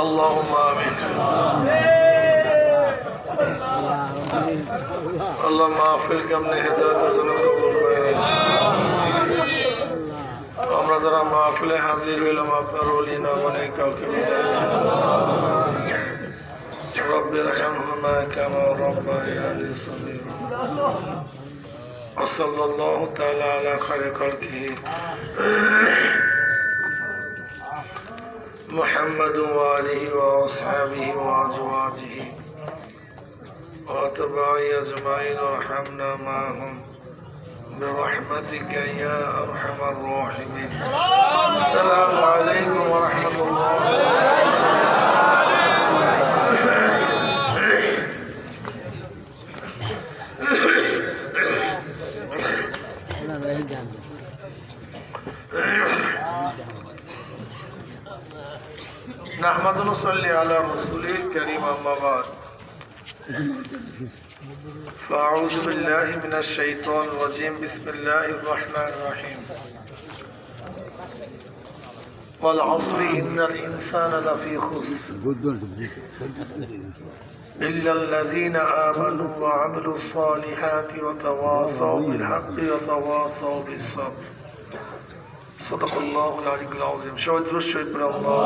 আল্লাহুম্মা আমিন। আল্লাহ মাহফিলকে আপনি হেদায়েতের জন্য কবুল করে নিন। আমরা যারা মাহফিলে হাজির হইলাম আপনার ওলি না বলে কাউকে বিদায় দেন। রব্বির হামহুমা কামা রাব্বায়ানি সগীরা। ওয়াসাল্লাল্লাহু তাআলা আলা খায়রি খালকিহি محمد وآله وأصحابه وأزواجه وأتباعه أجمعين وارحمنا معهم برحمتك يا أرحم الراحمين. السلام عليكم ورحمة الله. نحمد ونصلي على رسوله الكريم أما بعد فأعوذ بالله من الشيطان الرجيم بسم الله الرحمن الرحيم والعصر إن الإنسان لفي خسر إلا الذين آمنوا وعملوا الصالحات وتواصوا بالحق وتواصوا بالصبر. صدق الله العلي العظيم. شهد رشد من الله.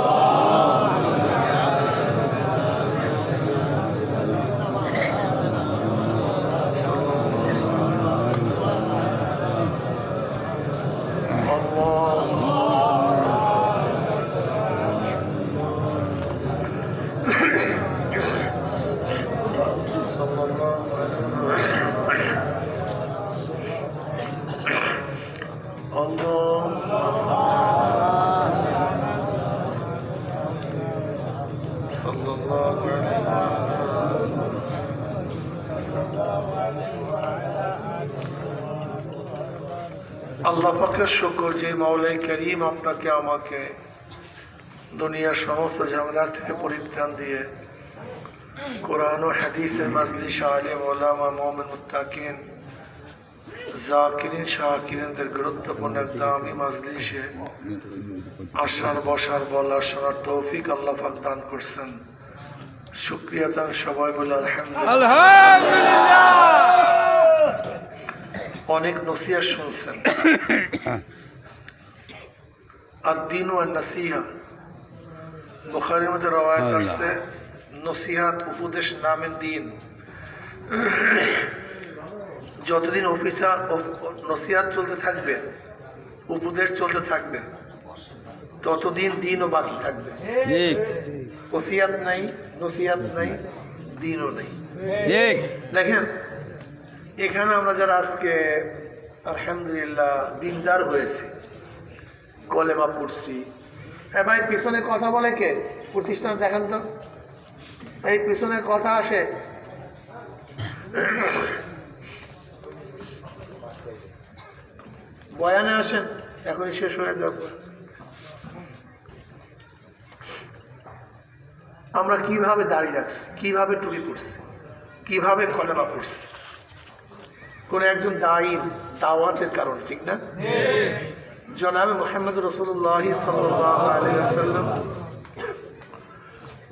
আল্লাহ পাকের শুকর যে মাওলাই করিম আপনাকে আমাকে দুনিয়ার সমস্ত ঝামেলার থেকে পরিত্রাণ দিয়ে কোরআন ও হাদিসের মাজলিস আলেম ওলামা মুমিন মুত্তাকিন জাকিরিন শাকিরিনদের গুরুত্বপূর্ণ এক দামি মাজলিসে আসার বসার বলার শোনার তৌফিক আল্লাহ পাক দান করছেন। শুকরিয়া তার সবাই বলে আলহামদুলিল্লাহ। অনেক নসিহত শুনছেন। আদ-দীন ওয়ান নাসিহা বুখারীর মধ্যে রওয়ায়াত আছে নসিহত উপদেশ নামে দিন। যতদিন নসিহত চলতে থাকবে উপদেশ চলতে থাকবে ততদিন দিনও বাকি থাকবে। ওসিয়াত নাই, নসিহত নাই, দিনও নেই। দেখেন এখানে আমরা যারা আজকে আলহামদুলিল্লাহ দিনদার হয়েছে, কলেমা পড়ছি। হ্যাঁ ভাই, পিছনে কথা বলে কে? প্রতিষ্ঠান দেখান তো, এই পিছনে কথা আসে। বয়ানে আসেন, এখনই শেষ হয়ে যাব। আমরা কিভাবে দাঁড়িয়ে রাখছি, কিভাবে টুপি পড়ছি, কিভাবে কলেমা পড়ছি, কোন একজন দায়ীর দাওয়াতের কারণ, ঠিক না? জনাবে মুহাম্মদ রাসূলুল্লাহ সাল্লাল্লাহু আলাইহি ওয়াসাল্লাম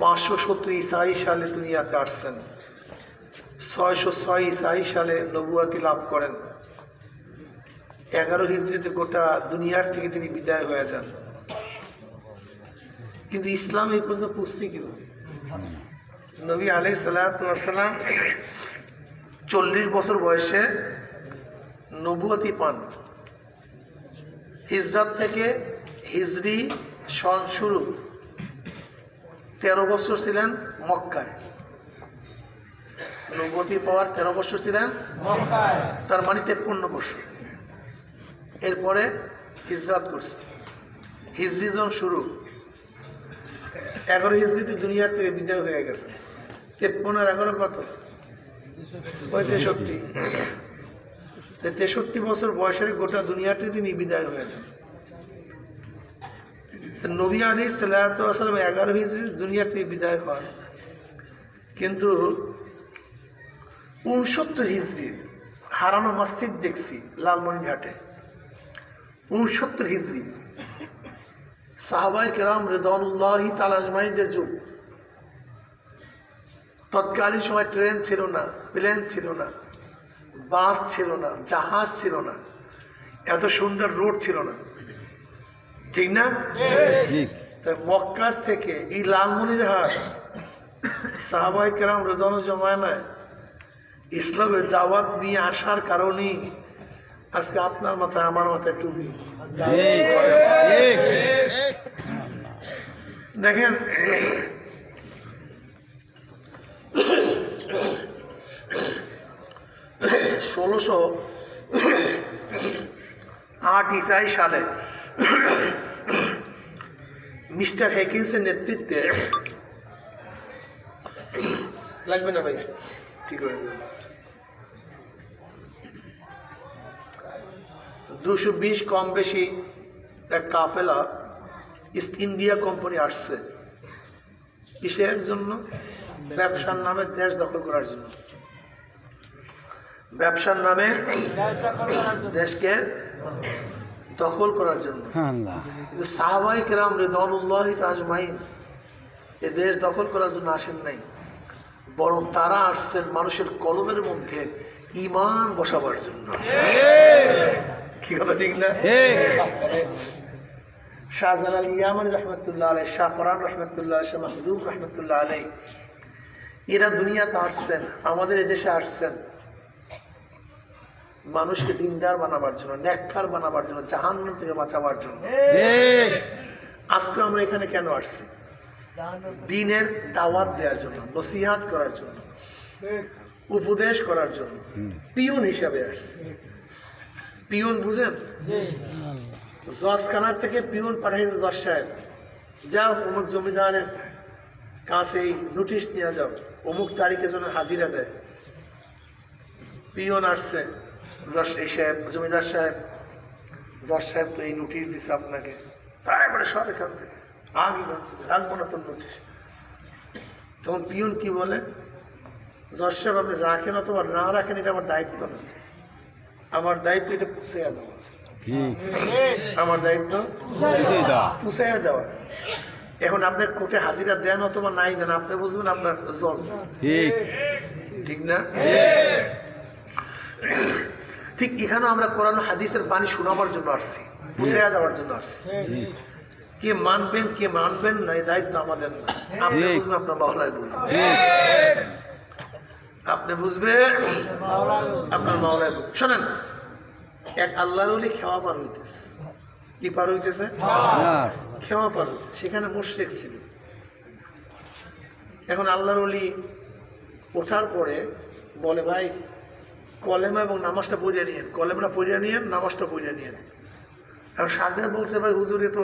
570 ঈসাই সালে দুনিয়াতে আসছেন। 606 ঈসাই সালে নবুয়তি লাভ করেন। 11 হিজরিতে গোটা দুনিয়ার থেকে তিনি বিদায় হয়ে যান। কিন্তু ইসলাম এই পর্যন্ত পুষছে কিভাবে? নবী আলাইহিস সালাতু ওয়াস সালাম 40 বছর বয়সে নবুয়তি পান। হিজরত থেকে হিজরি সন শুরু 13 বছর ছিলেন মক্কায়। নবুয়তি পাওয়ার 13 বছর ছিলেন মক্কায়, তার মানে 53 বছর। এরপরে হিজরত করছে। হিজরি যখন শুরু 11 হিজরিতে দুনিয়ার থেকে বিদায় হয়ে গেছে। 53 আর 11 কত? 63। 63 বছর বয়সের গোটা দুনিয়াতে তিনি বিদায় হয়ে যান। নবী আলাইহিস সালাতু ওয়াস সালাম 11 হিজরি দুনিয়ার থেকে বিদায় হন, কিন্তু 69 হিজরি হারানো মসজিদ দেখছি লালমনিরহাটে। 69 হিজরি সাহাবায়ে কেরাম রিদওয়ানুল্লাহি তাআলা আজমাইনদের যুগ। তৎকালীন সময় ট্রেন ছিল না, প্লেন ছিল না, বাস ছিল না, জাহাজ ছিল না, এত সুন্দর রোড ছিল না, ঠিক না? তাই মক্কার থেকে এই লালমনিরহাট সাহাবায়ে কেরাম রিদওয়ানুল জামানায় ইসলামের দাওয়াত নিয়ে আসার কারণেই আজকে আপনার মাথায় আমার মাথায় টুপি। দেখেন, 1608 সালে মিস্টার হেকিন্সের নেতৃত্বে, লাগবে না ভাই, ঠিক হয়ে যাবে, 220 কম বেশি এক কাফেলা ইস্ট ইন্ডিয়া কোম্পানি আসছে। কিসের জন্য? ব্যবসার নামে দেশ দখল করার জন্য। ব্যবসার নামে দেশকে দখল করার জন্য। কিন্তু সাহাবায়ে কেরাম রিদওয়ানুল্লাহি তাআলা আজমাইন এ দেশ দখল করার জন্য আসেন নাই, বরং তারা আসছেন মানুষের কলমের মধ্যে ঈমান বসাবার জন্য। কি কথা ঠিক না? শাহজালাল ইয়ামানি রহমতুল্লাহ আলাইহি, শাহ ফরান রহমতুল্লাহ, শাহ মাহদুব রহমতুল্লাহ আলাইহি, এরা দুনিয়াতে আসছেন, আমাদের এদেশে আসছেন মানুষকে দিনদার বানাবার জন্য, নেককার বানাবার জন্য, জাহান্নাম থেকে বাঁচাবার জন্য। আজকে আমরা এখানে কেন আসছি? দ্বীনের দাওয়াত দেওয়ার জন্য, নসিহত করার জন্য, উপদেশ করার জন্য। পিয়ন হিসাবে আসছে। পিয়ন বুঝেন? জজখানার থেকে পিয়ন পাঠাইছে জজ সাহেব, যাও অমুক জমিদারের কাছে এই নোটিশ নিয়ে যাও, অমুক তারিখে যেন হাজিরা দেয়। পিয়ন আসছে, জমিদার সাহেব, জজ সাহেব তো এই নোটিশ দিছে আপনাকে, তাই বলে সব এখান থেকে, আমি রাখবো না তোর নোটিশ। তখন পিয়ন কি বলে? জজ সাহেব আপনি রাখেন অথবা না রাখেন, এটা আমার দায়িত্ব না, আমার দায়িত্ব এটা পুষাইয়া দেওয়া, আমার দায়িত্ব পুষাইয়া দেওয়া। এখন আপনি কোর্টে হাজিরা দেন অথবা নাই দেন, আপনি বুঝবেন, আপনার জজ, ঠিক না? ঠিক এখানে আমরা কোরআন হাদিসের বাণী শোনাবার জন্য আসছি, বুঝাইয়া দেওয়ার জন্য আসছি। কে মানবেন কে মানবেন না এই দায়িত্ব আমাদের না। আপনি বুঝবেন, আপনার মাওলাই বুঝবেন, আপনি বুঝবেন, আপনার মাওলাই বুঝবেন। শোনেন, এক আল্লাহর ওলি খেওয়া পার হইতেছে। কি পার হইতেছে? খেওয়া পার হইতেছে। সেখানে মুশরিক ছিল। এখন আল্লাহর ওলি ওঠার পরে বলে, ভাই কলেমা এবং নামাজটা পড়িয়ে নিয়েন, কলেমা পড়িয়ে নিয়েন, নামাজটা পড়িয়ে নিয়েন। এখন সামনে বলছে, ভাই হুজুরে তো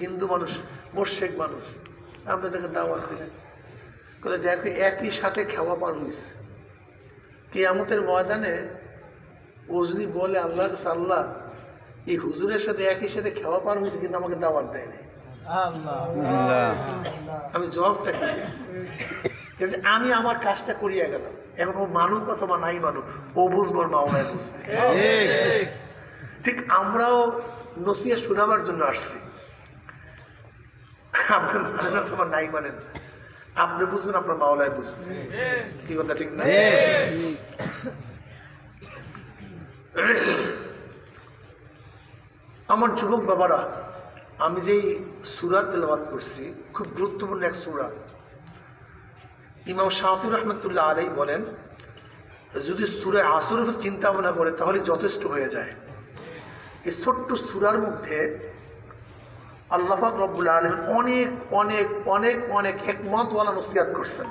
হিন্দু মানুষ, মুশরিক মানুষ, আপনি তাকে দাওয়াত দিলেন। বলে দেখো, একই সাথে খেওয়া পার হয়েছে। কিয়ামতের ময়দানে ও যদি বলে আল্লাহর কাছে, আল্লাহ এই হুজুরের সাথে একই সাথে খেওয়া পার হয়েছে কিন্তু আমাকে দাওয়াত দেয়নি, আমি জবাবটা কি? আমি আমার কাজটা করিয়া গেলাম। এখন ও মানুষ অথবা নাই মানুষ, ও বুঝবো, মাওলায় বুঝবে। ঠিক আমরাও নসিহত শোনাবার জন্য আসছি। আপনি মানেন অথবা নাই মানেন, আপনি বুঝবেন, আপনার মাওলায় বুঝবেন। কি কথা ঠিক না? আমার যুবক বাবারা, আমি যেই সূরা তেলাওয়াত করছি, খুব গুরুত্বপূর্ণ এক সূরা। ইমাম শাফি রহমতুল্লাহ আলাইহি বলেন, যদি সূরা আসরের উপর চিন্তা ভাবনা করে তাহলে যথেষ্ট হয়ে যায়। এই ছোট্ট সূরার মধ্যে আল্লাহ পাক রব্বুল আলামিন অনেক অনেক অনেক অনেক হিকমতওয়ালা নসিহত করছেন।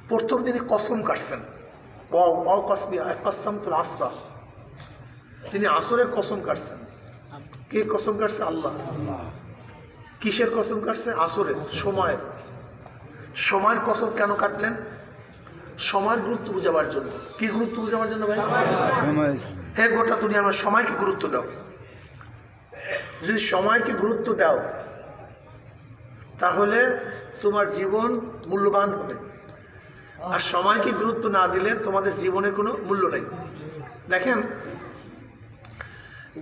প্রথম তিনি কসম কাটছেন, তিনি আসরের কসম কাটছেন। কে কসম কাটছে? আল্লাহ। কিসের কসম কাটছে? আসরের, সময়ের। সময়ের কসম কেন কাটলেন? সময়ের গুরুত্ব বোঝাবার জন্য। কি গুরুত্ব বোঝাবার জন্য ভাই? হ্যাঁ, গোটা দুনিয়া আমার সময়কে গুরুত্ব দাও। যদি সময়কে গুরুত্ব দাও তাহলে তোমার জীবন মূল্যবান হবে। আর সময়কে গুরুত্ব না দিলে তোমাদের জীবনে কোনো মূল্য নেই। দেখেন,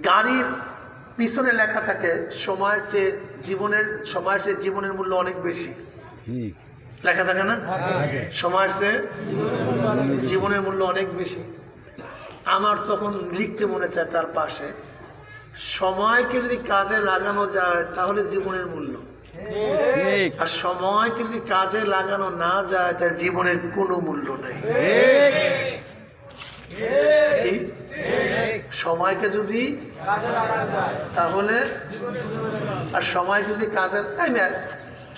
গাড়ির পিছনে লেখা থাকে সময়ের চেয়ে জীবনের মূল্য অনেক বেশি, লেখা থাকে না? সময়ের চেয়ে জীবনের মূল্য অনেক বেশি। আমার তখন লিখতে মনে চায় তার পাশে, সময়কে যদি কাজে লাগানো যায় তাহলে জীবনের মূল্য, আর সময়কে যদি কাজে লাগানো না যায় তাহলে জীবনের কোনো মূল্য নেই। সময়কে যদি তাহলে, আর সময়কে যদি কাজে,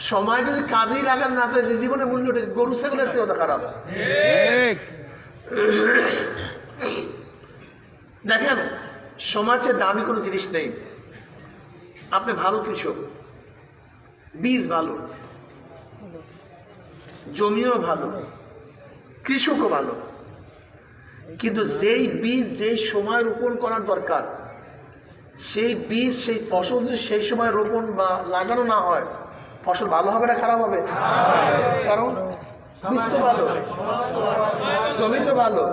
সময় যদি কাজেই লাগান না যায় জীবনের মূল্য গরু ছাগলের চেয়ে খারাপ। দেখেন, সমাজের দামি কোনো জিনিস নেই। আপনি ভালো কৃষক, বীজ ভালো, জমিও ভালো, কৃষকও ভালো, কিন্তু যেই বীজ যেই সময় রোপণ করার দরকার সেই বীজ সেই ফসল যদি সেই সময় রোপণ বা লাগানো না হয়, ফসল ভালো হবে না খারাপ হবে? কারণ বীজ তো ভালো, জমি তো ভালো,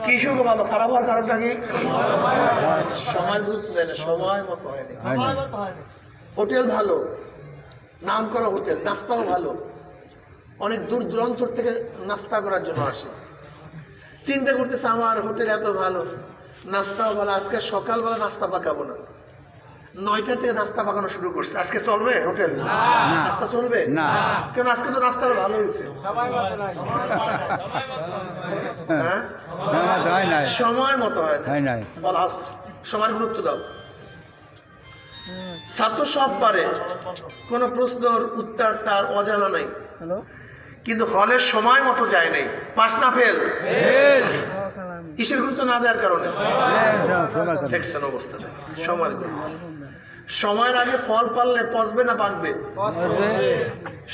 কৃষকও ভালো, খারাপ হওয়ার কারণটা কি? সময়ের গুরুত্ব দেয় না, সময় মতো হয়নি। হোটেল ভালো, নাম করা হোটেল, নাস্তাও ভালো, অনেক দূর দূরান্তর থেকে নাস্তা করার জন্য আসে। চিন্তা করতেছে আমার হোটেল এত ভালো, নাস্তাও ভালো, আজকে সকালবেলা নাস্তা পাকাবো না, 9টা থেকে নাস্তা পাকানো শুরু করছে। আজকে চলবে হোটেল? নাস্তা চলবে না, কেন? আজকে তো নাস্তাটা ভালো হয়েছে। সময় মতো হয় না, সময়ের গুরুত্ব দাও। ছাত্র সব পারে, কোনো প্রশ্নের উত্তর তার অজানা নাই, কিন্তু হলের সময় মতো যায় নাই, পাস না ফেল, কিসের গুরুত্ব না দেওয়ার কারণে। দেখছেন অবস্থা, সময়ের গুরুত্ব। সময়ের আগে ফল পারলে পচবে না পাকবে?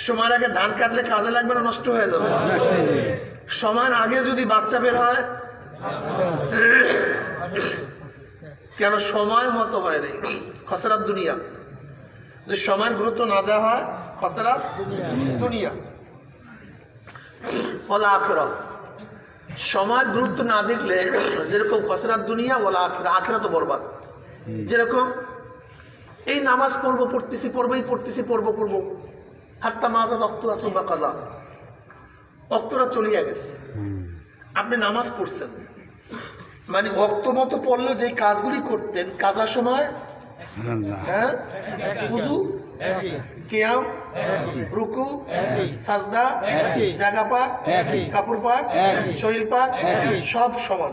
সময়ের আগে ধান কাটলে কাজে লাগবে না নষ্ট হয়ে যাবে? সময়ের আগে যদি বাচ্চা বের হয়, কেন? সময় মতো হয় নাই, খসরাত দুনিয়া। যদি সময়ের গুরুত্ব না দেওয়া হয়, খসরাত দুনিয়া ওয়াল আখিরাহ। সময়ের গুরুত্ব না দিলে যেরকম খসরাত দুনিয়া ওয়াল আখিরাহ, আখিরাত তো বরবাদ। যেরকম এই নামাজ পড়বো হাত্তা মাজাদ অক্ত আসুন বা কাজা, অক্তরা চলিয়া গেছে, আপনি নামাজ পড়ছেন, মানে অক্ত মতো পড়লেও যে কাজগুলি করতেন কাজার সময়, হ্যাঁ, উযু, কিয়াম, রুকু, সাজদা, জায়গা পাক, কাপড় পাক, শরীর পাক, সব সমান,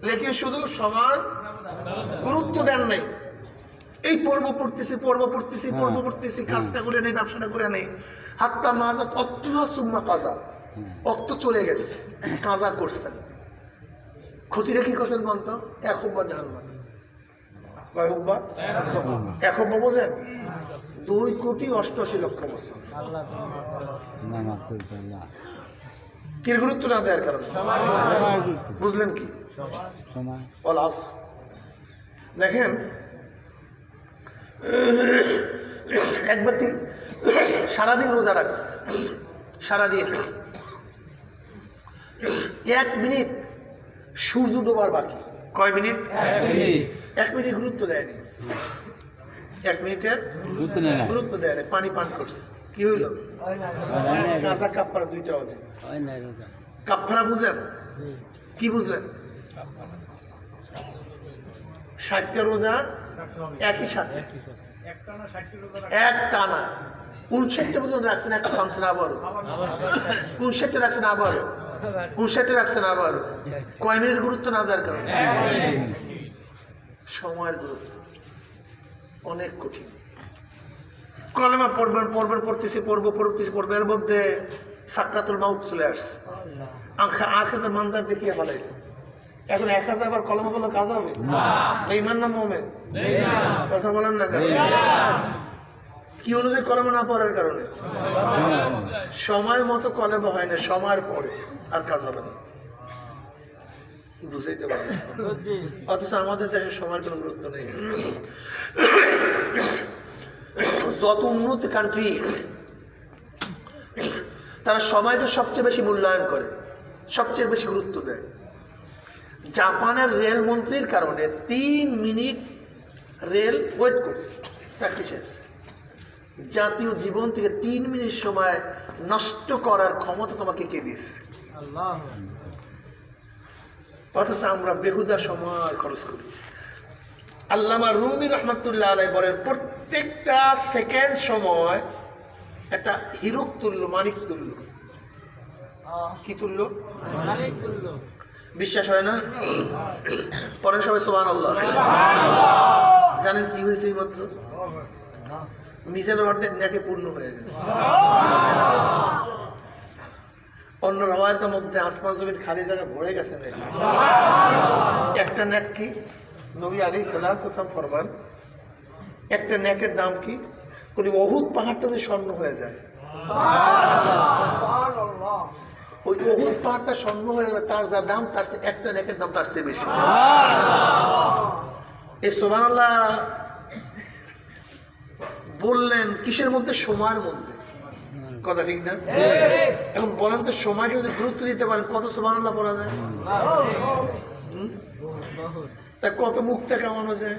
লেকিন শুধু সমান গুরুত্ব দেন নাই। এই পর্ব পড়তেছি, কাজটা করে নেই, ব্যবসাটা করে নেই, হাত্তা মাজা অক্তুহা সুম্মা কাজা, অক্ত চলে গেছে, কাজা করছেন, ক্ষতিটা কি করছেন বলতো? 1 হুব্বা জাহান্নাম। কয় হুব্বা? 1 হুব্বা বোঝেন? 2,88,00,000 বছর। কি গুরুত্ব না দেওয়ার কারণে? বুঝলেন কি? দেখেন, এক ব্যক্তি সারাদিন রোজা রাখছে, সারাদিন 1 মিনিট সূর্য ডোবার বাকি। কয় মিনিট? 1 মিনিট গুরুত্ব দেয়নি, 1 মিনিটের গুরুত্ব দেয়নি, পানি পান করছে। কি হইল? কাজা কাফারা 2টা আছে। কাফারা বুঝলেন? কি বুঝলেন? 60টা রোজা একই সাথে, এক টানা 59টা পর্যন্ত রাখছেন, একটা ফাংশন আবারও 59টা রাখছেন, আবারও 59টা রাখছেন, আবারও। কয় মিনিট গুরুত্ব না দেওয়ার কারণে? সময়ের গুরুত্ব অনেক কঠিন। কলেমা পড়তেছি, এর মধ্যে সাকরাতুল মাউত চলে আসছে, আখিরাতের মানজার দেখিয়ে ফেলাইছে। এখন 1000 বার কলেমা বললে কাজ হবে? বেঈমান না মুমিন? কথা বলেন না কেন? কি অনুযায়ী কলেমা না পড়ার কারণে? সময় মতো কলেমা হয় না, সময়ের পরে আর কাজ হবে না। বুঝাইতে পারবে? অথচ আমাদের দেশে সময়ের কোনো গুরুত্ব নেই। যত উন্নত কান্ট্রি তারা সময়কে সবচেয়ে বেশি মূল্যায়ন করে, সবচেয়ে বেশি গুরুত্ব দেয়। জাপানের রেলমন্ত্রীর কারণে 3 মিনিট রেল ওয়েট করছে, চাকরি শেষ। জাতীয় জীবন থেকে 3 মিনিট সময় নষ্ট করার ক্ষমতা তোমাকে কে দিয়েছে? অথচ আমরা বেহুদা সময় খরচ করি। আল্লামা রুমি রহমাতুল্লাহ আলাইহি বলেন, প্রত্যেকটা সেকেন্ড সময় একটা হিরক তুল্য, মানিক তুল্য। কি তুল্য? বিশ্বাস হয় না? পরে সবাই সুবহানাল্লাহ। জানেন কি হয়েছে? এই মাত্র মিজানের অর্ধেক নেকে পূর্ণ হয়ে গেছে। অন্য রওয়ায়াতের মধ্যে আসমান জমিন খালি জায়গা ভরে গেছে। একটা নেক কি? নবী আলাইহিস সালাতু ওয়াস সালাম ফরমান, একটা নেকের দাম কি? কোন উহুদ পাহাড়টা যদি স্বর্ণ হয়ে যায়, ওই উহুদ পাহাড়টা স্বর্ণ হয়ে গেলে তার যা দাম, তার চেয়ে একটা নেকের দাম তার চেয়ে বেশি। এই সুবহানাল্লাহ বললেন কিসের মধ্যে? সময়ের মধ্যে। কথা ঠিক না? এখন বলেন তো, সময়কে যদি গুরুত্ব দিতে পারেন কত সুবহানাল্লাহ বলা যায়? তা কত মুক্তা কামানো যায়?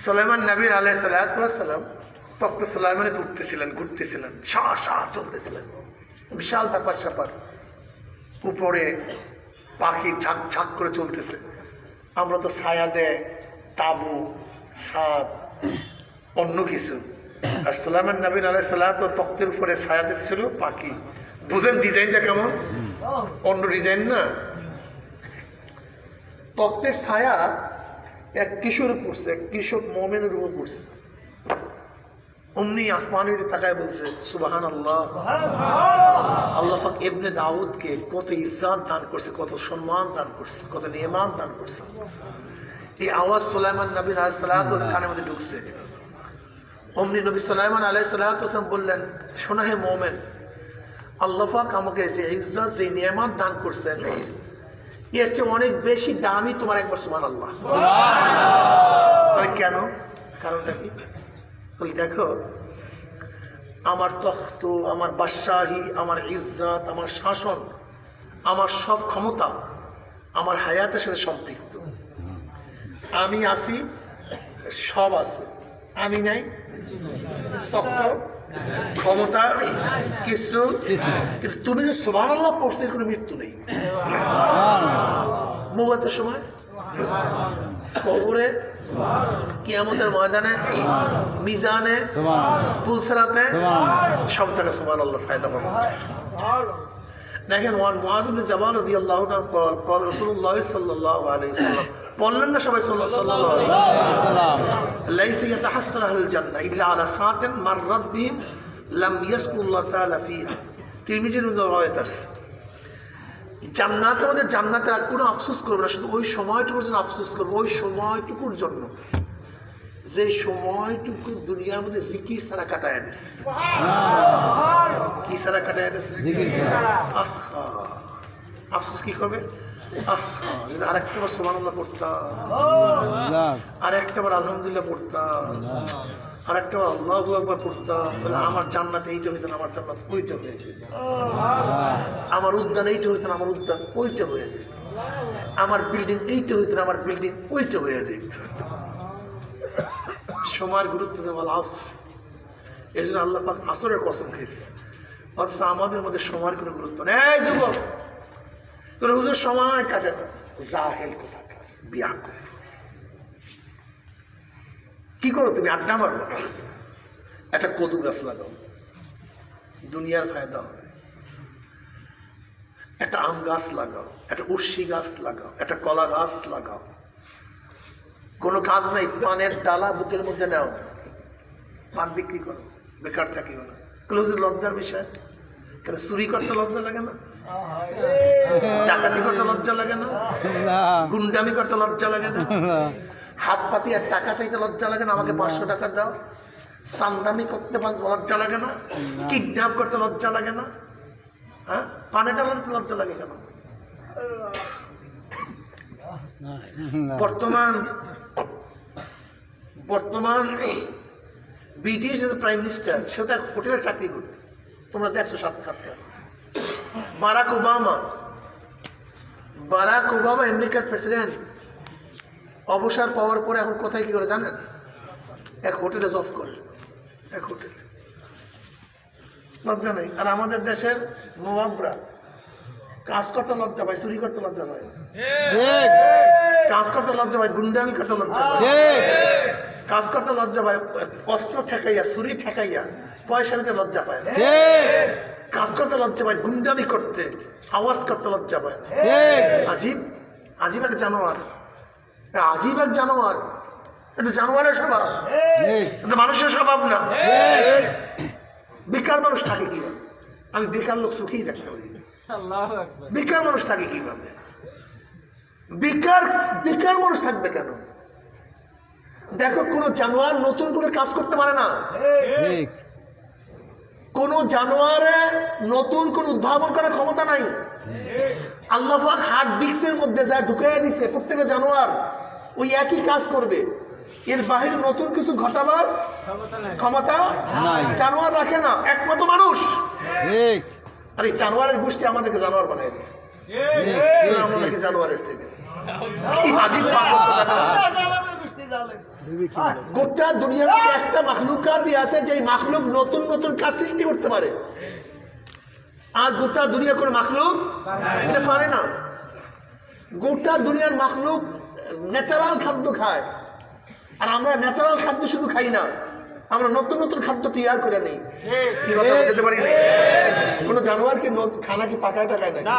সুলাইমান নবী আলাইহিস সালাতু ওয়াস সালাম তখ্ত সুলাইমানে উঠতেছিলেন, ঘুরতেছিলেন, শাহ শাহ চলতেছিলেন, বিশাল ব্যাপার স্যাপার, উপরে পাখি ঝাঁক ঝাঁক করে চলতেছে। আমরা তো ছায়া দেয় তাবু, ছাদ, অন্য কিছু। আর সুলাইমান নবী আলাইহিস সালাতু তখ্তের উপরে ছায়া দিচ্ছিল পাখি। বুঝেন ডিজাইনটা কেমন? অন্য ডিজাইন না। তখ্তের ছায়া এক কিশোর পড়ছে, এক কৃষক মোমেনের উপর পড়ছে। অমনি আসমানের দিকে তাকায় বলছে সুবহানাল্লাহ। আল্লাহ পাক ইবনে দাউদকে কত ইজ্জত দান করছে, কত সম্মান দান করছে, কত নিয়ামত দান করছে। এই আওয়াজ সুলাইমান নবী আলাইহিস সালাতু কানের মধ্যে ঢুকছে। অমনি নবী সুলাইমান আলাইহিস সালাতু বললেন, শোনো হে মোমেন, আল্লাহ পাক আমাকে যে ইজ্জত, যে নিয়ামত দান করছেন, এর চেয়ে অনেক বেশি দামি তোমার একবার সুবহানাল্লাহ। কেন? কারণটা কি? বলি দেখো, আমার তখ্ত, আমার বাদশাহী, আমার ইজ্জত, আমার শাসন, আমার সব ক্ষমতা আমার হায়াতের সাথে সম্পৃক্ত। আমি আছি, সব আছে, আমি নাই, তখ্ত, ক্ষমতা কিছু। কিন্তু তুমি যে সুবহানাল্লাহ পড়ছো, এর কোনো মৃত্যু নেই। মুবাতের সময়, কবরে, কিয়ামতের ময়দানে, মিজানে, পুলসিরাতে, সব জায়গায় সুবহানাল্লাহ ফায়দা পাবো। দেখেন, ওয়ান মুআয ইবনে জাবাল রাদিয়াল্লাহু তাআলা قال রাসূলুল্লাহ সাল্লাল্লাহু আলাইহি ওয়াসাল্লাম বললেন না সবাই সাল্লাল্লাহু আলাইহি ওয়াসাল্লাম, লাইসা ইয়াতাহাসসার আহলুল জান্নাহ ইল্লা আলা সাআতিন মাররাত বিহিম লাম ইয়াসকুল্লাহ তাআলা ফিহা। তিরমিজির মধ্যে রওয়ায়াত আছে, জান্নাতের মধ্যে জান্নাতের আর কোনো আফসোস করবে না, শুধু ওই সময়টুকুর জন্য আফসোস করবে। ওই সময়টুকুর জন্য যে সময়টুকু দুনিয়ার মধ্যে জিকির ছাড়া কাটায় দিচ্ছে। কি ছাড়া কাটায় দিচ্ছে? আফসোস কি করবে? যদি আরেকটা বার সুবহানাল্লাহ পড়তাম, আরেকটা বার আলহামদুলিল্লাহ পড়তাম, আরেকটা বার আল্লাহু আকবার পড়তাম, তাহলে আমার জান্নাত এইটা হইতো না, আমার জান্নাত ওইটা হয়েছে। আমার উদ্যান এইটা হইতো না, আমার উদ্যান ওইটা হয়েছে। আমার বিল্ডিং এইটা হইতো না, আমার বিল্ডিং ওইটা হয়ে যেত। সময়ের গুরুত্ব দেওয়া আসর, এই জন্য আল্লাহ পাক আসরের কসম খেয়েছে। অথচ আমাদের মধ্যে সময়ের কোনো গুরুত্ব নেই। এই যুবক, কোনো হুজুর সময় কাটে না, জাহেল কোথাকার, বিয়াকুল। কি করো তুমি? আড্ডা মারো, একটা কদু গাছ লাগাও, দুনিয়ার ফায়দা হবে। একটা আম গাছ লাগাও, একটা উর্শি গাছ লাগাও, একটা কলা গাছ লাগাও। কোনো কাজ নাই, পানের ডালা বুকের মধ্যে নাও, পান বিক্রি করো, বেকার থাকিও না। লজ্জার বিষয় কেন? চুরি করতে লজ্জা লাগে না? ডাকাতি করতে লজ্জা লাগে না? গুন্ডামি করতে লজ্জা লাগে না? হাত পাতি আর টাকা চাইতে লজ্জা লাগে না? আমাকে 500 টাকা দাও। সান্দামি করতে লজ্জা লাগে না? কিডন্যাপ করতে লজ্জা লাগে না? হ্যাঁ, পানে ডালাতে লজ্জা লাগে কেন? বর্তমান ব্রিটিশ প্রাইম মিনিস্টার, সে তো এক হোটেলে চাকরি করত। তোমরা দেখছো সাক্ষাৎকার। বারাক ওবামা আমেরিকার প্রেসিডেন্ট অবসর পাওয়ার পরে এখন কোথায় কি করে জানেন? এক হোটেলে জব করে, এক হোটেলে, লজ্জা নেই। আর আমাদের দেশের নবাবরা কাজ করতে লজ্জা পায়, চুরি করতে লজ্জা পায়, কাজ করতে লজ্জা পায়, গুন্ডামি করতে লজ্জা পায়, কাজ করতে লজ্জা পায়, অস্ত্র ঠেকাইয়া ছুরি ঠেকাইয়া পয়সা নিতে লজ্জা পায়, কাজ করতে লজ্জা পায়, গুন্ডামি করতে, আওয়াজ করতে লজ্জা পায়। আজীব, আজীব এক জানোয়ার, আজীব এক জানোয়ার। এটা জানোয়ারের স্বভাব, এটা মানুষের স্বভাব না। বেকার মানুষ থাকে কিভাবে? আমি বেকার লোক সুখেই থাকতে পারি। বেকার মানুষ থাকে কিভাবে? বেকার বেকার মানুষ থাকবে কেন? দেখো, কোন জানোয়ার নতুন করে কাজ করতে পারে না। কোন জানোয়ারে নতুন কোন উদ্ভাবন করার ক্ষমতা নাই। আল্লাহ পাক হার্ট ডিস্কের মধ্যে যা ঢুকাইয়া দিছে, প্রত্যেকটা জানোয়ার ওই একই কাজ করবে, এর বাহিরে নতুন কিছু ঘটাবার ক্ষমতা জানোয়ার রাখে না, একমাত্র মানুষ। আর এই জানোয়ারের গোষ্ঠী আমাদেরকে জানোয়ার বানাই দিচ্ছে, আমাদেরকে জানোয়ারের থেকে। গোটা দুনিয়ার একটা মাখলুকাতই আছে যে মাখলুক নতুন নতুন কাজ সৃষ্টি করতে পারে, আর গোটা দুনিয়ার কোন মাখলুক এটা পারে না। গোটা দুনিয়ার মাখলুক ন্যাচারাল খাদ্য খায়, আর আমরা ন্যাচারাল খাদ্য শুধু খাই না, আমরা নতুন নতুন খাদ্য তৈরি করে নেই। কি কথা বুঝতে পারি না? কোন জানোয়ার কি খানা কি পাকায় টাকায় নাকি?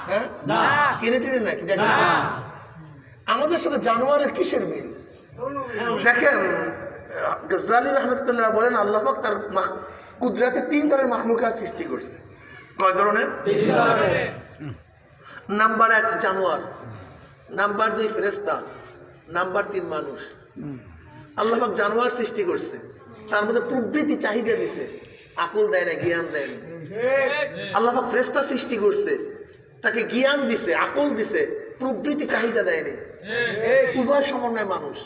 হ্যাঁ, কিনে টেনে নাকি? দেখেন আমাদের সাথে জানোয়ারের কিসের মিল? দেখেন, গজ্জালী রহমতুল্লাহ বলেন আল্লাহ পাক তার কুদরতে 3 ধরনের মাখলুকাত সৃষ্টি করছে। কয় ধরনের? 3 ধরনের। নাম্বার 1 জানোয়ার, নাম্বার 2 ফেরেশতা, নাম্বার 3 মানুষ। আল্লাহ পাক জানোয়ার সৃষ্টি করছে, তার মধ্যে প্রবৃত্তি চাহিদা দিছে, আকল দেয় না, জ্ঞান দেয় না। আল্লাহ পাক ফেরেশতা সৃষ্টি করছে, তাকে জ্ঞান দিছে, আকল দিছে, প্রবৃত্তি চাহিদা দেয় না। উভয় সমন্বয় মানুষ।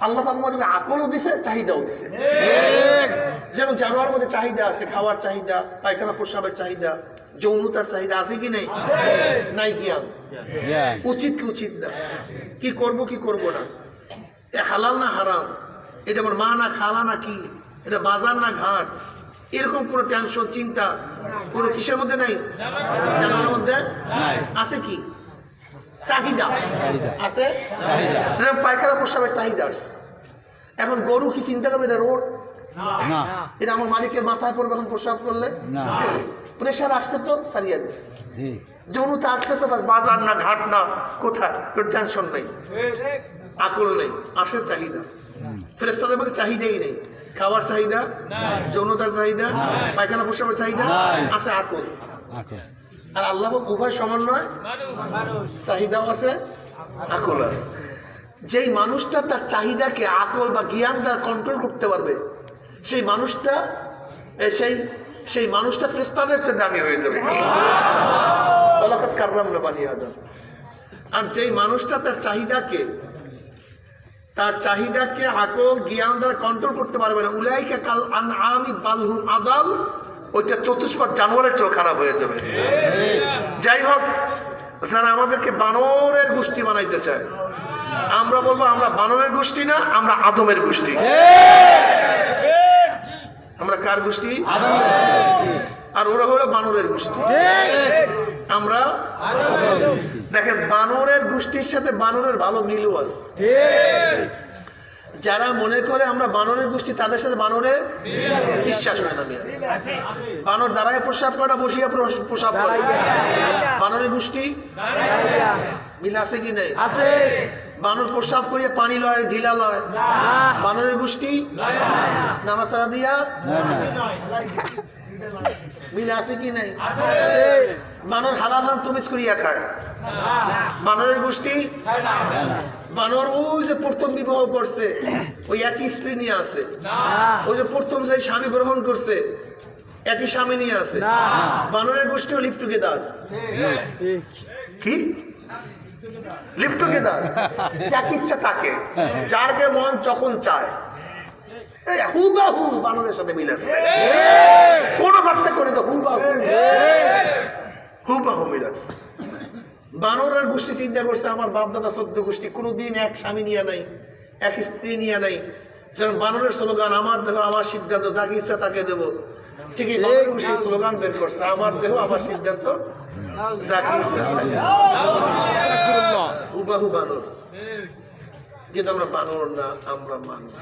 আল্লাহ পাক আমাদের আকলও দিছে, চাহিদাও দিছে। যেমন জানোয়ার মধ্যে চাহিদা আছে, খাওয়ার চাহিদা, পায়খানা প্রস্রাবের চাহিদা, যৌনতার চাহিদা আছে কি নেই? নাই। জ্ঞান, উচিত কি উচিত না, কি করব কি করব না, এ হালাল না হারাম, এটা আমার মা না খালা না কি, এটা বাজার না ঘাট, এরকম কোনো টেনশন চিন্তা কোনো কিসের মধ্যে নাই। জানার মধ্যে আছে কি? চাহিদা আছে, পায়খানা প্রস্রাবের চাহিদা আছে। এখন গরু কি চিন্তা করবে এটা রোড? এটা আমার মালিকের মাথায় পড়বে এখন প্রস্রাব করলে? প্রেশার আসছে তো সারিয়ে দিচ্ছে, যৌনতা আসছে তো বাজার না ঘাট না কোথায়, তোর টেনশন নেই, আকল নেই, আসে চাহিদা। ফেরেশতাদের মধ্যে চাহিদাই নেই, খাওয়ার চাহিদা, যৌনতার চাহিদা, পায়খানা প্রস্রাবের চাহিদা, আছে আকল। আর আল্লাহ উভয় সমন্বয়, চাহিদাও আছে, আকল আছে। যেই মানুষটা তার চাহিদাকে আকল বা জ্ঞান দ্বারা কন্ট্রোল করতে পারবে, সেই মানুষটা সেই মানুষটা ফেরেশতাদের চেয়ে দামি হয়ে যাবে। ওয়ালাকাদ কাররামনা বানি আদম। আর যেই মানুষটা তার চাহিদাকে আকল জ্ঞান দ্বারা কন্ট্রোল করতে পারবে না, উলাইকা কাল আনআমি বাল হুম আদাল, ওইটা চতুষ্পদ জানোয়ারের চেয়েও খারাপ হয়ে যাবে। যাই হোক, যারা আমাদেরকে বানরের গোষ্ঠী বানাইতে চায়, আমরা বলবো আমরা বানরের গোষ্ঠী না, আমরা আদমের গোষ্ঠী। আমরা কার গোষ্ঠী? আর ওরা হলো বানরের গোষ্ঠী। আমরা দেখেন, বানরের গোষ্ঠীর সাথে বানরের ভালো মিলও আছে। যারা মনে করে আমরা বানরের গোষ্ঠী, তাদের সাথে বানরের বিশ্বাস হয় না। বানর দাঁড়ায় প্রস্রাব করে, বসিয়া প্রস্রাব করে। বানরের গোষ্ঠী মিল আছে কি নেই? বানর প্রস্রাব করিয়া পানি লয়, ঢিলা লয়। বানরের গোষ্ঠী নামাছাড়া দিয়া মিল আছে কি নেই? বানর হালাল হারাম তমিজ করিয়া খায়। বানরের গোষ্ঠী, বানর ওই যে প্রথম বিবাহ করছে ওই একই স্ত্রী নিয়ে আছে, ওই যে প্রথম যে স্বামী গ্রহণ করছে একই স্বামী নিয়ে আছে। বানরের গোষ্ঠীও লিভ টুগেদার। কি লিভ টুগেদার? যাকে ইচ্ছা তাকে, যার যে মন যখন চায়। এই হুবাহু বানরের সাথে মিল আছে, কোন পার্থক্য করে তো হুবাহু মিল আছে। বানরের গোষ্ঠী চিন্তা করছে আমার বাপ দাদা 14 গোষ্ঠী কোনোদিন এক স্বামী নিয়ে নাই, এক স্ত্রী নিয়ে নাই। যেমন বানরের স্লোগান আমার দেহ আমার সিদ্ধান্ত, যাকে ইচ্ছা তাকে দেবো, ঠিকই বানর গোষ্ঠীর স্লোগান বের করছে আমার দেহ আমার সিদ্ধান্ত, যাকে ইচ্ছা তাকে। হুবাহু বানর, কিন্তু আমরা বানর না, আমরা মানুষ।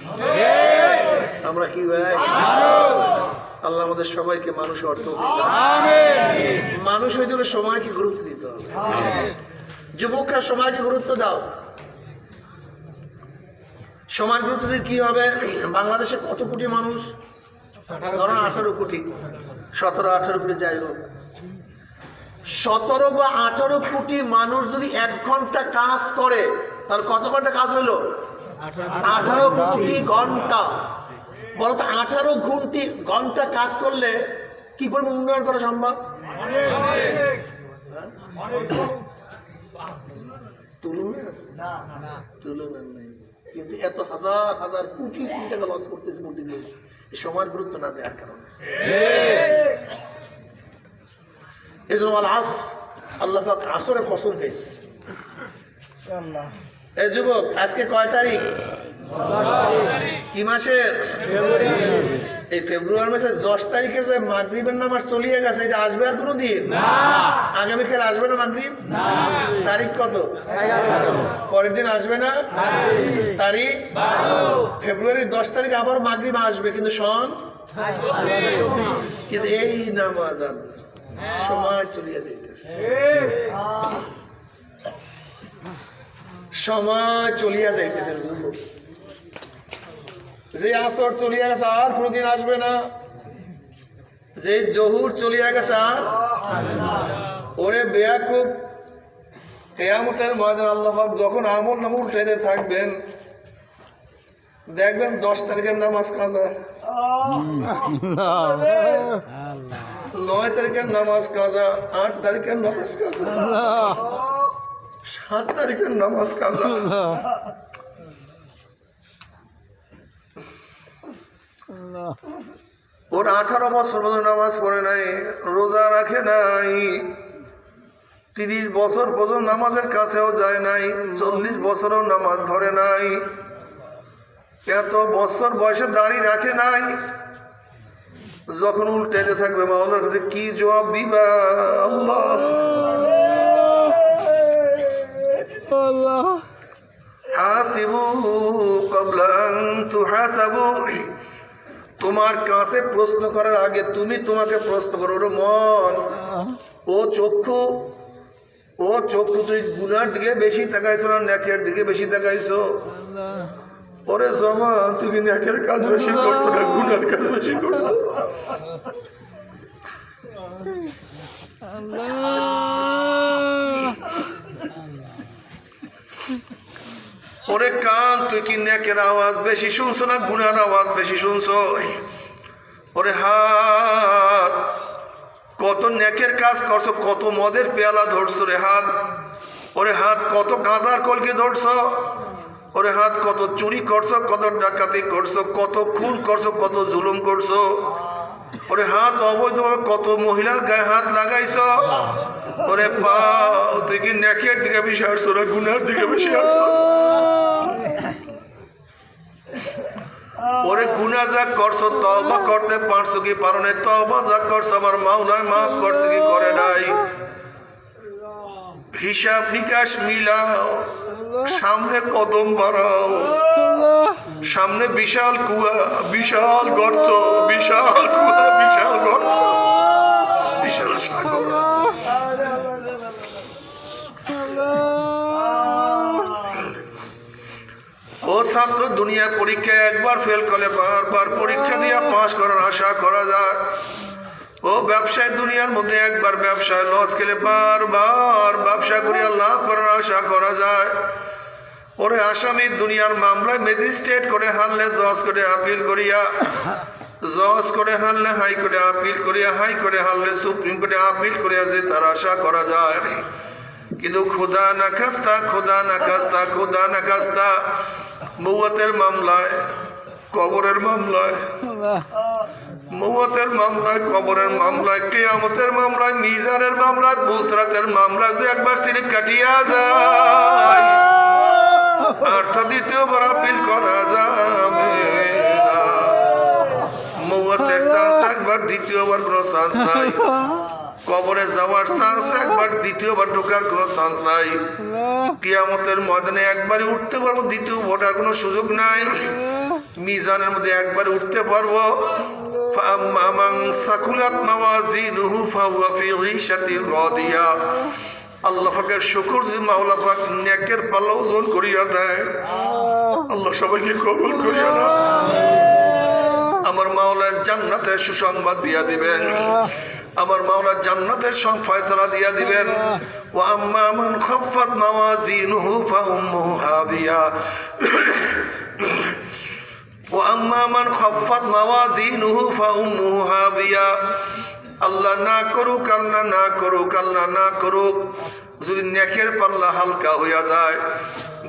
আমরা কি ভাই? আল্লাহ আমাদের সবাইকে মানুষ অর্থ, মানুষ হইতে হলে সময়কে গুরুত্ব দিতে হবে। যুবকরা সময়কে গুরুত্ব দাও। সময় গুরুত্ব দিলে কি হবে? বাংলাদেশে কত কোটি মানুষ? ধরো 18 কোটি, 17-18 কোটি, যাই হোক 17 বা 18 কোটি মানুষ যদি 1 ঘন্টা কাজ করে তাহলে কত ঘন্টা কাজ হলো? 18 কোটি ঘন্টা। বলতো 18 ঘন্টা কাজ করলে কি পরিমাণ উন্নয়ন করা সম্ভব? তুলনা নেই। কিন্তু এত হাজার হাজার কোটি কোটি টাকা লস করতেছে প্রতিদিন এই সময়ের গুরুত্ব না দেওয়ার কারণে। এই জন্য আল্লাহ পাক আসরে কসম পেয়েছে। এই যুবক আজকে কয় তারিখ? কি মাসের? এই ফেব্রুয়ারি মাসের 10 তারিখে যে মাগরিবের নামাজ চলিয়ে গেছে, এটা আসবে আর কোনো দিন? আগামীকাল আসবে না মাগরিব? তারিখ কত? পরের দিন আসবে না? তারিখ ফেব্রুয়ারির 10 তারিখ আবার মাগরিব আসবে, কিন্তু সন কিন্তু এই নামাজ আর সময় চলিয়ে যাইতেছে, সময় চলিয়া যাইতেছে। যে আসর চলিয়া গেছে আর কোনদিন আসবে না, যে জহুর চলিয়া গেছে আর ওরে বেয়াকুব, কিয়ামতের ময়দান আল্লাহ পাক যখন আমল নাম উল্টাইতে থাকবেন, দেখবেন 10 তারিখের নামাজ কাজা, 9 তারিখের নামাজ কাজা, 8 তারিখের নামাজ কাজা, 7 তারিখের নামাজ কাজা। ওর 18 বছর পর্যন্ত নামাজ পড়ে নাই, রোজা রাখে নাই, 30 বছর পর্যন্ত নামাজের কাছেও যায় নাই, 40 বছরও নামাজ ধরে নাই, এত বছর বয়সে দাঁড়িয়ে রাখে নাই। যখন উল্টেতে থাকবে মাওলার কাছে কি জবাব দিবা? আল্লাহ হাসিবু ক্বাবলা আন তুহাসাবু, তোমার কাছে প্রশ্ন করার আগে তুমি তোমাকে প্রশ্ন করো। ওর মন, ও চক্ষু, তুই গুনার দিকে বেশি তাকাইছো না নেকের দিকে বেশি তাকাইছো? ওরে জবান, তুমি নেকের কাজ বেশি করছো না গুনার কাজ বেশি করছো? ওরে কান, তুই কি নেকের আওয়াজ বেশি শুনছো না গুনার আওয়াজ বেশি শুনছো? ওরে হাত, কত নেকের কাজ করছো, কত মদের পেয়ালা ধরছো রে হাত? ওরে হাত, কত গাঁজার কলকি ধরছো? ওরে হাত, কত চুরি করছো, কত ডাকাতি করছো, কত খুন করছো, কত জুলুম করছো? ওরে হাত, অবৈধভাবে কত মহিলার গায়ে হাত লাগাইছো? ওরে পা, তুই কি নেকের দিকে বেশি আসছো না গুনার দিকে বেশি আসছো? ওরে গুনাহ যা করছো তওবা করতে পারছো কি পারো নাই? তওবা যা করছো আমার মাওলায় মাফ করছে কি করে নাই? হিসাব নিকাশ মিলাও, সামনে কদম বাড়াও, সামনে বিশাল কুয়া, বিশাল গর্ত, বিশাল কুয়া, বিশাল গর্ত, বিশাল সাগর। ও ছাত্র, দুনিয়া পরীক্ষায় একবার ফেল করলে বারবার পরীক্ষা দিয়ে পাস করার আশা করা যায়। ও ব্যবসায় দুনিয়ার মধ্যে একবার ব্যবসায় লস খেলে বারবার ব্যবসা করিয়া লাভ করার আশা করা যায়। ওরে আসামি, দুনিয়ার মামলায় ম্যাজিস্ট্রেট করে হারলে জজ করে আপিল করিয়া, জজ করে হারলে হাই করে আপিল করিয়া, হাই করে হারলে সুপ্রিম কোর্টে আপিল করিয়া যে তার আশা করা যায়। কিন্তু খোদা না খাস্তা, খোদা না খাস্তা, খোদা না খাস্তা, বউয়াতের মামলায় কবরের মামলায়, মওতের মামলায়, কবরের মামলায়, কিয়ামতের মামলায়, মিজানের মামলায়, বুসরাতের মামলায় যদি একবার সিলিপ কাটিয়া যায় আর তো দ্বিতীয়বার আপিল করা যাবে না। মওতের চান্স একবার, দ্বিতীয়বার কোনো চান্স নাই। কবরে যাওয়ার চান্স একবার, দ্বিতীয়বার ঢোকার কোনো চান্স নাই। কিয়ামতের ময়দানে একবারই উঠতে পারবো, দ্বিতীয় ওঠার কোনো সুযোগ নাই। মিজানের মধ্যে একবার উঠতে পারবো। فأما من ثقلت موازينه فهو في عيشة راضية। আল্লাহ পাকের শুকর যদি মাওলা পাক নেকের পাল্লা ওজন করিয়া দেয়, আল্লাহ সবাইকে কবুল করিয়া না। আমার মাওলা জান্নাতের সুসংবাদ দিয়া দিবেন, আমার মাওলা জান্নাতের ফয়সালা দিয়া দিবেন। ওয়া আম্মা মান খাফফাত মাওয়াজিনুহু ফাউম্মুহু হাবিয়া। ওয়া আম্মা মান খাফফাত মাওয়াজিনুহু ফাউম্মুহু হাবিয়া। আল্লাহ না করুক, আল্লাহ না করুক, আল্লাহ না করুক, যদি নেকের পাল্লা হালকা হইয়া যায়,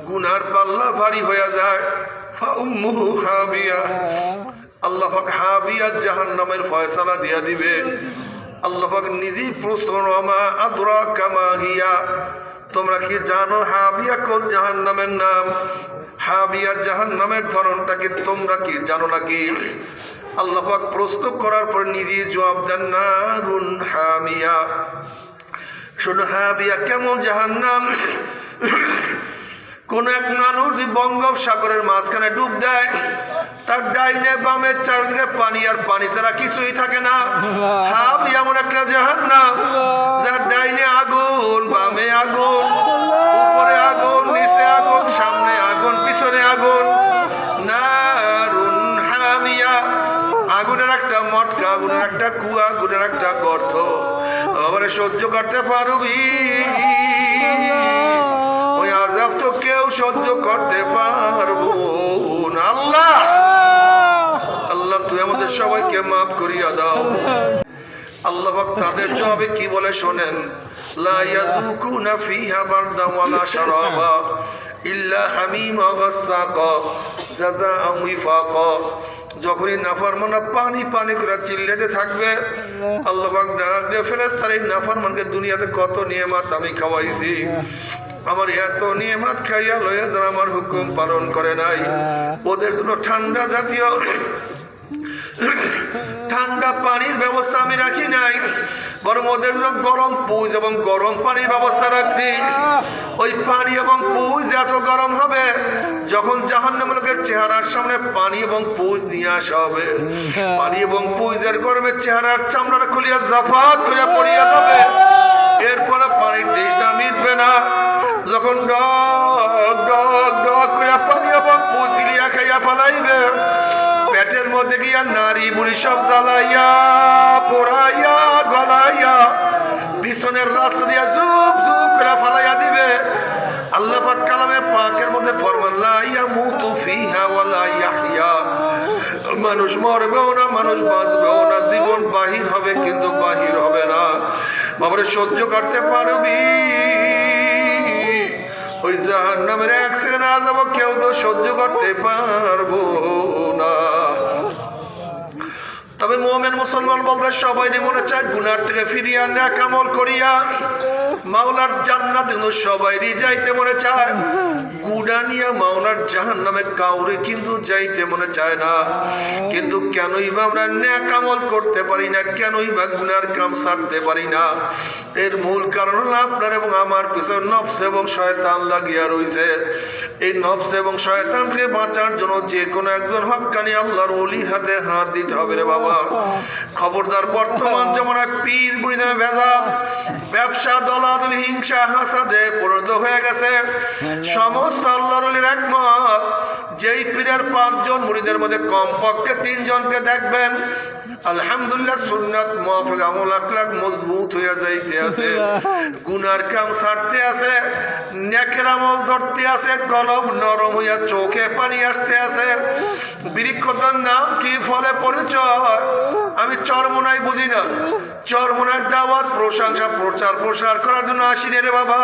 গুনার পাল্লা ভারী হইয়া যায়, ফাউম্মুহু হাবিয়া, আল্লাহ পাক হাবিয়া জাহান্নামের ফয়সালা দিয়া দিবে। আল্লাহ পাক নিজেই প্রশ্ন, ওমা আদরাকা মা হিয়া, তোমরা কি জানো হাবিয়া কোন জাহান্নামের নাম? হাবিয়া জাহান্নামের ধরনটাকে তোমরা কি জানো নাকি? আল্লাহ পাক প্রশ্ন করার পর নিজেই জবাব দেন, নারুন হামিয়া। শোনো হাবিয়া কেমন জাহান্নাম। কোন এক মানুষ যদি বঙ্গোপসাগরের মাঝখানে ডুব দেয়, তার ডাইনে বামে চারদিকে পানি আর পানি ছাড়া কিছুই থাকে না। হাবিয়া এমন একটা জাহান্নাম, যার ডাইনে আগুন, বামে আগুন, উপরে আগুন, নিচে আগুন, সামনে আগুন, পিছনে আগুন। নারুন হামিয়া, আগুনের একটা মটকা, আগুনের একটা কুয়া, আগুনের একটা গর্ত। আবার সহ্য করতে পারবি? ওই আযাব তো কেউ সহ্য করতে পারবো না। আল্লাহ, আল্লাহ তুই আমাদের সবাইকে মাফ করিয়া দাও। আল্লাহ পাক তাদের জবাবে কি বলে শোনেন, লা ইয়াযুকুনা ফিহা বারদা ওয়ালা শারাবা ইল্লা হামিমা গাসসাকা জাযাআন ওয়াফাকা। যখনই নাফরমানরা পানি পানি করে চিল্লাতে থাকবে, আল্লাহ পাক ডাক দিয়ে ফেরেশতারা, এই নাফরমানকে দুনিয়াতে কত নিয়ামত আমি খাওয়াইছি, আমার এত নিয়ামত খাইয়া লয়ে যারা আমার হুকুম পালন করে নাই, ওদের জন্য ঠান্ডা জাতীয় ঠান্ডা পানির ব্যবস্থা আমি রাখি নাই, বরং ওদের জন্য গরম পুজ এবং গরম পানির ব্যবস্থা রাখছি। ওই পানি এবং পুজ এত গরম হবে, যখন জাহান্নামের লোকের চেহারার সামনে পানি এবং পুজ নিয়ে আসা হবে, পানি এবং পুজের গরমে চেহারার চামড়াটা খুলিয়া জাফাত করে পড়িয়া যাবে। এরপরে পানির টেস্টটা মিটবে না। যখন ডক ডক ডক করে পানি এবং পুজ গিলিয়া খাইয়া ফেলাইবে, পেটের মধ্যে গিয়া নারী বুড়ি সব জ্বালাইয়া পোড়াইয়া গলাইয়া পিছনের রাস্তা দিয়া জুপ জুপ করে ফালাইয়া দিবে। আল্লাহ পাক কালামে পাকের মধ্যে ফরমান, লা ইয়ামুতু ফিহা ওয়ালা ইয়াহইয়া। মানুষ মরবেও না, মানুষ বাঁচবেও না, জীবন বাহির হবে কিন্তু বাহির হবে না। বাবারে সহ্য করতে পারবি? ওই জাহান্নামের এক সেকেন্ড আযাব কেউ তো সহ্য করতে পারবো না। তবে মুমিন মুসলমান বলতে সবাই মনে চায় গুনার থেকে ফিরিয়া নেক আমল করিয়া মাওলার জান্নাত সবাইরই যাইতে মনে চায়। গুনাহ নিয়ে মাওলার জাহান্নামে কাউরে কিন্তু যাইতে মনে চায় না। কিন্তু কেনই বা আমরা নেক আমল করতে পারি না, কেনই বা গুনার কাম ছাড়তে পারি না? এর মূল কারণ হলো আপনার এবং আমার পিছনে নফস এবং শয়তান লাগিয়া রয়েছে। এই নফস এবং শয়তানকে বাঁচার জন্য যে কোনো একজন হক্কানি আল্লাহর ওলির হাতে হাত দিতে হবে রে বাবা। খবরদার, বর্তমান জমানায় পীর মুরিদ নামে ভেজাল, ব্যবসা, দলাদলি, হিংসা, হাসাদে পরিণত হয়ে গেছে। সমস্ত আল্লাহর ওলির একমত, যেই পীরের 5 জন মুরিদের মধ্যে কমপক্ষে 3 জনকে দেখবেন আলহামদুলিল্লাহ সুন্নাত মুআফিক আমল আখলাক মজবুত হয়ে যাইতে আছে, গুনার কাম ছাড়তে আছে, নেকের আমল ধরতে আছে, কলব নরম হইয়া চোখে পানি আসতে আছে। বৃক্ষতার নাম কি, ফলে পরিচয় আমি চরমোনাই বুঝি না। চরমোনার দাওয়াত, প্রশংসা, প্রচার প্রসার করার জন্য আসিনি রে বাবা।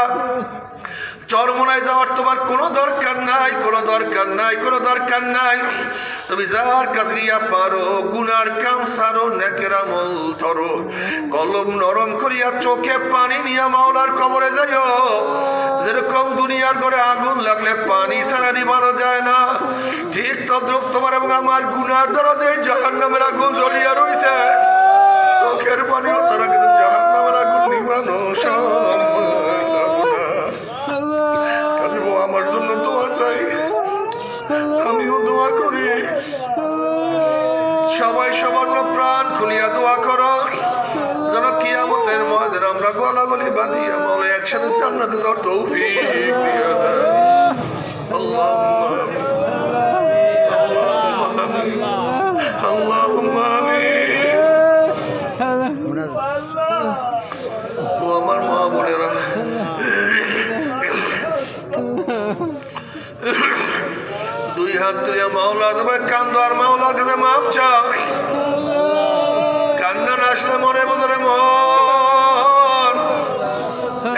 চরমোনায় যাওয়ার তোমার কোনো দরকার নাই, কোনো দরকার নাই, কোনো দরকার নাই। তুমি যার কাছে গিয়া পারো গুনার কাম সারো, নেকের আমল ধরো, কলম নরম করিয়া চোখে পানি নিয়া মাওলার কবরে যাইও। যেরকম দুনিয়ার ঘরে আগুন লাগলে পানি ছাড়া নিভানো যায় না, ঠিক তদ্রুপ তোমার এবং আমার গুনার দরজায় জাহান্নামের আগুন জ্বলিয়া রইছে। চোখের পানি ছাড়া কিন্তু জাহান্নামের আগুন নিভানো সম্ভব না। আমার জন্য দোয়া চাই, আমিও দোয়া করি। সবাই সবার জন্য প্রাণ খুলিয়া দোয়া করো, যেন কিয়ামতের ময়দানে আমরা গলাগলি বাঁধিয়া বলে একসাথে জান্নাতে যাওয়ার তৌফিক দিয়া দেন। আল্লাহুম্মা আমিন। ও আমার মা বোনেরা, দুই হাত তুলে মাওলা তোমার কান্দো আর মাওলার কাছে মাপ চাও। কান্না না আসলে মনে বোঝরে মন।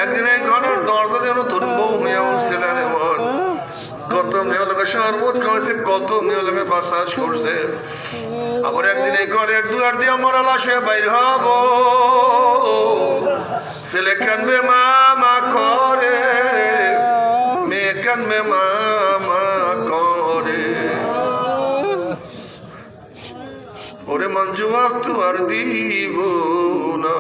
একদিন এই ঘরের দরজা যেন তোর বউ মেয়ে উঠছিলেন এমন, কত মেয়ে লোকে শরবত খাওয়াছে, কত মেয়ে লোকে বাতাস করছে। আবার একদিন এই ঘরের দুয়ার দিয়ে মরা লাশে বাইর হব, ছেলে কানবে মামা করে, মেয়ে কানবে মামা করে। ওরে মঞ্জু তো আর দিব না।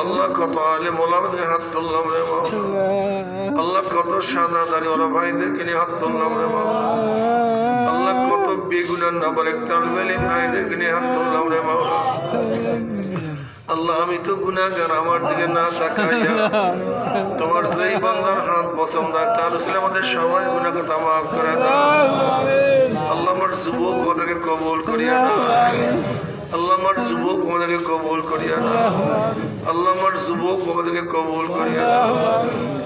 আল্লাহ কত আলে মোলামদের হাত তুললাম রে মা, আল্লাহ কত সাদা দাড়ি ওরা ভাইদেরকে নিয়ে হাত তুললাম রে মা, আল্লাহ কত বেগুনার নাবালেক তালবেলি ভাইদেরকে নিয়ে হাত তুললাম রে মা। আল্লাহ আমি তো গুনাহগার, আমার দিকে না তাকাইয়া তোমার যেই বান্দার হাত পছন্দ হয় তার উসিলায় আমাদের সবাই গুনাহ কথা মাফ করে দাও। আল্লাহ আমার যুবক ওদেরকে কবুল করিয়া নাও, আল্লাহ আমার যুবক ওদেরকে কবুল করিয়া নাও, আল্লাহ আমার যুবক ওদেরকে কবুল করিয়া নাও,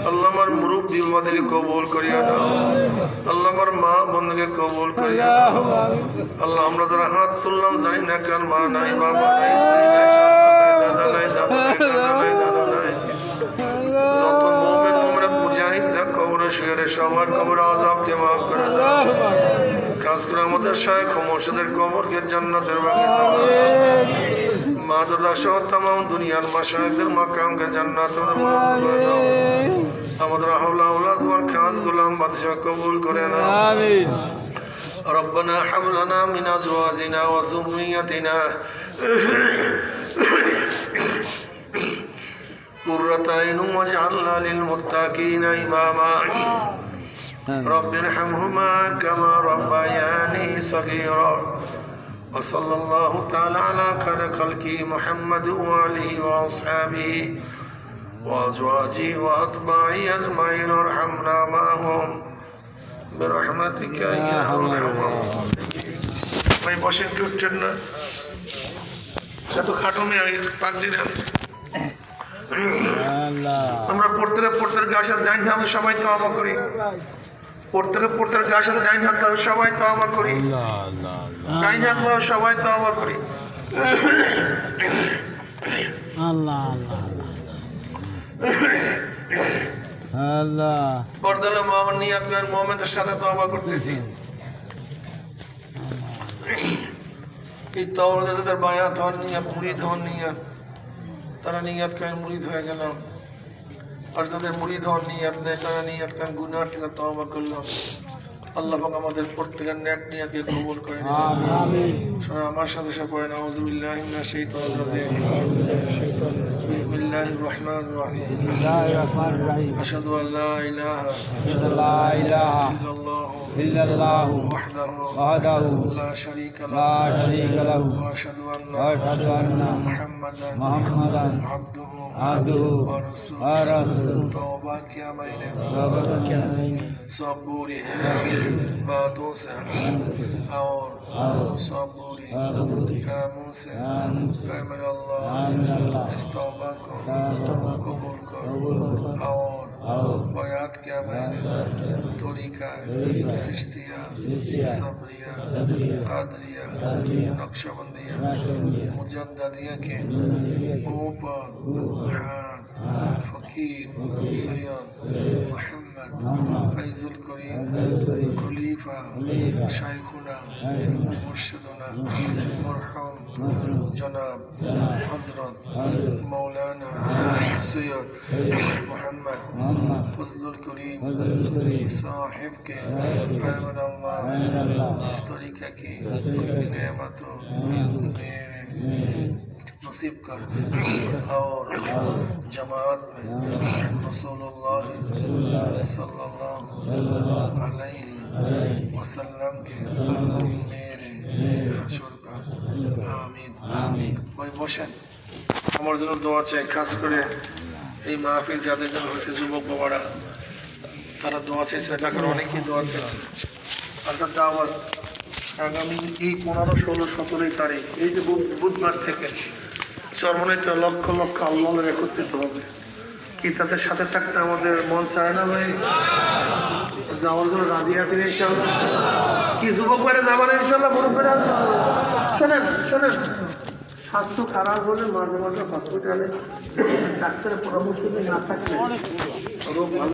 আল্লাহ আমার মুরব্বী ওদেরকে কবুল করিয়া নাও, আল্লাহ আমার মা বন্ধুকে কবুল করিয়া নাও। আল্লাহ আমরা যারা হাত তুললাম জানি না কার মা নাই, বাবা নাই, দাদা নাই, দাদা নাই, দাদা নাই, দাদা নাই। যত মুমিন মুমিনাত মুজাহিদরা কবরে শুয়ে সবার কবরে আযাবকে মাফ করে দাও। খাস করে আমাদের শায়েখ ও মুর্শিদের কবরকে জান্নাতের বাগিচা বানাও। মা দাদা সহ তামাম দুনিয়ার মাশায়েখদের মাকামকে জান্নাতের বুলন্দ করে দাও। আমাদের হাওলা আওলাদ ওয়ার খাস গোলাম বাদশা কবুল করে নাও। আমিন। ربنا هب لنا من ازواجنا وذريتنا قرة أعين واجعلنا للمتقين إماما رب ارحمهما كما ربياني صغيرا وصلى الله تعالى على خير خلقه محمد وآله وأصحابه وأزواجه وأتباعه أجمعين وارحمنا معهم برحمتك يا أرحم الراحمين। ভাই বসেন, কি উঠছেন না? যত খাটো মেয়ে পাগলি না। আমরা পড়তে গাছের সাথে ডাইন হাতে সবাই তওবা করি, পড়তে গাছের সাথে ডাইন হাতে সবাই তওবা করি, ডাইন হাতে সবাই তওবা করি। আল্লাহ আল্লাহ পর্দালে মোহাম্মদ নিয়াত করে মোহাম্মদের সাথে তওবা করতেছি। এই তওবা যাদের বায়াত হন নিয়াত, মুরিদ হন নিয়াত, তারা নিয়াত করেন মুরিদ হয়ে গেলাম। আর যাদের মুরিদ হন নিয়াত নেই তারা নিয়াত করেন গুনাহ থেকে তওবা করলাম। আল্লাহ পাক আমাদের প্রত্যেকের নেক নিয়াতকে কবুল করে নিন। আমিন। শোনা আমার সাথে সাথে পড়েন আউযু বিল্লাহি মিনাশ শাইতানির রাজিম। বিসমিল্লাহির রহমানির রহিম। বিসমিল্লাহির রহমানির রহিম। আশহাদু আল লা ইলাহা ইল্লাল্লাহু ওয়াহদাহু লা শারীকা লাহু ওয়া আশহাদু আন্না মুহাম্মাদান আবদুহু ওয়া রাসূলুহু। তওবা কিয়া মাইনে सबूरी बातों से और सबूरी कामों से मेरे अल्लाह इस तौबा को कबूल कर और बयात क्या मैंने तरीका सिश्तिया सबरिया कादरिया नक्शबंदिया मुजद्दिया के ऊपर हाथ ফকির সৈয়দ মোহাম্মদ ফাইজুল করিম খলিফা শাইখুনা মুর্শিদুনা মরহুম জনাব হযরত মাওলানা সৈয়দ মোহাম্মদ ফজলুল করিম साहिब के अहमद अल्लाह इस तरीके की नेमतों मेरे नसीब कर और जमात में रसूलुल्लाह सल्लल्लाहु अलैहि वसल्लम के मेरे हशर का आमीन भाई বসেন আমার জন্য দোয়া চাই খাস করে এই মাহফিল যাদের জন্য হয়েছে যুবক বাবারা তারা দোয়া চেয়েছে ঢাকার অনেকেই দোয়া চেয়েছে আল্লাহ দাওয়াত আগামী এই 15, 16, 17 তারিখ এই যে বুধবার থেকে চরমনাইতে লক্ষ লক্ষ আল্লাহর একত্রিত হবে কি তাদের সাথে থাকতে আমাদের মন চায় না ভাই যাওয়ার জন্য রাজি আছেন ইনশাআল্লাহ কি যুবক বাইরে যাবেন ইনশাআল্লাহ মুরব্বিরা শোনেন শোনেন স্বাস্থ্য খারাপ হলে মাঝে মাঝে হসপিটালে ডাক্তারের পরামর্শ না থাকলে রোগ